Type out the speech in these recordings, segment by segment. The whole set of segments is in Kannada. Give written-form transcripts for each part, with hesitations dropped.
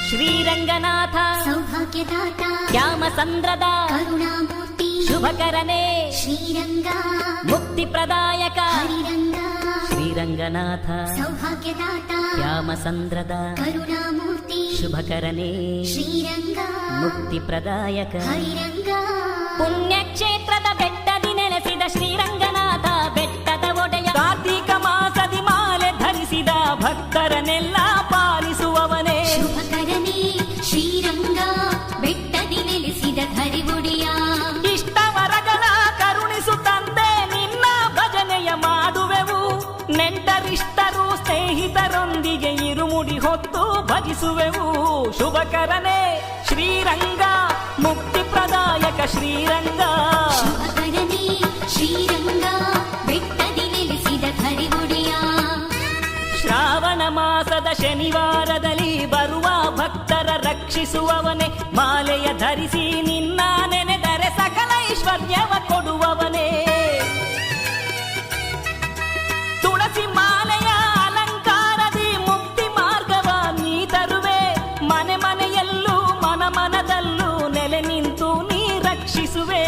ಶ್ರೀರಂಗನಾಥ ಸೌಭಾಗ್ಯದಾತ ಶ್ಯಾಮಸಂದ್ರದ ಕರುಣಾಮೂರ್ತಿ ಶುಭಕರನೇ ಶ್ರೀರಂಗ ಮುಕ್ತಿ ಪ್ರದಾಯಕ ಹರಿರಂಗ ಶ್ರೀರಂಗನಾಥ ಸೌಭಾಗ್ಯದಾತ ಶ್ಯಾಮಸಂದ್ರದ ಕರುಣಾಮೂರ್ತಿ ಶುಭಕರನೇ ಶ್ರೀರಂಗ ಮುಕ್ತಿ ಪ್ರದಾಯಕ ಹರಿರಂಗ ಪುಣ್ಯಕ್ಷೇತ್ರದ ಬೆಟ್ಟದಿ ನೆಲೆಸಿದ ಶ್ರೀರಂಗನಾಥ ಬೆಟ್ಟದ ಒಡೆಯ ಕಾರ್ತೀಕ ಮಾಸದಿ ಮಾಲೆ ಧರಿಸಿದ ಭಕ್ತರನ್ನೆಲ್ಲ ಪಾಲಿಸುವವನೇ ಶುಭಕರನೇ ಶ್ರೀರಂಗ ಬೆಟ್ಟದಿ ನೆಲೆಸಿದ ಹರಿವುಡಿಯ ಇಷ್ಟವರಗಳ ಕರುಣಿಸು ತಂದೆ ನಿನ್ನ ಭಜನೆಯ ಮಾಡುವೆವು ನೆಂಟರಿಷ್ಟರು ಸ್ನೇಹಿತರೊಂದಿಗೆ ಇರುಮುಡಿ ಹೊತ್ತು ಭಜಿಸುವೆವು ಶುಭಕರನೇ ಶ್ರೀರಂಗ ಮುಕ್ತಿ ಪ್ರದಾಯಕ ಶ್ರೀರಂಗ ಶುಭಕರನೇ ಶ್ರೀರಂಗ ಬೆಟ್ಟದಿ ನೆಲೆಸಿದ ಹರಿವುಡಿಯ ಶ್ರಾವಣ ಮಾಸದ ಶನಿವಾರದಲ್ಲಿ ಬರುವ ಭಕ್ತರ ರಕ್ಷಿಸುವವನೇ ಮಾಲೆಯ ಧರಿಸಿ ನಿನ್ನ ನೆನೆದರೆ ಸಕಲ ಐಶ್ವರ್ಯವ ಕೊಡುವವನೇ ತುಳಸಿ ಮಾಲೆಯ ಅಲಂಕಾರದಿ ಮುಕ್ತಿ ಮಾರ್ಗವ ನೀ ತರುವೆ ಮನೆ ಮನೆಯಲ್ಲೂ ಮನ ಮನದಲ್ಲೂ ನೆಲೆ ನಿಂತು ನೀ ರಕ್ಷಿಸುವೆ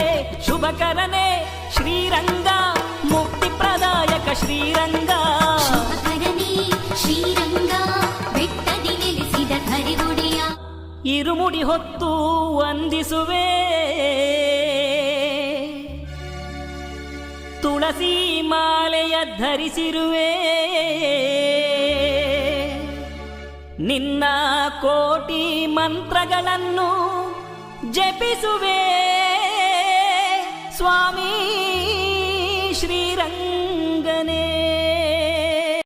ಶುಭಕರನೇ ಶ್ರೀರಂಗ ಮುಕ್ತಿ ಪ್ರದಾಯಕ ಶ್ರೀರಂಗ ಶುಭಕರನೇ ಶ್ರೀರಂಗ ಬೆಟ್ಟದಿ ನೆಲೆಸಿದ ಹರಿವುಡಿಯ ಇರುಮುಡಿ ಹೊತ್ತು ವಂದಿಸುವೆ ತುಳಸಿ ಮಾಲೆಯ ಧರಿಸಿರುವೆ ನಿನ್ನ ಕೋಟಿ ಮಂತ್ರಗಳನ್ನು ಜಪಿಸುವೆ ಸ್ವಾಮಿ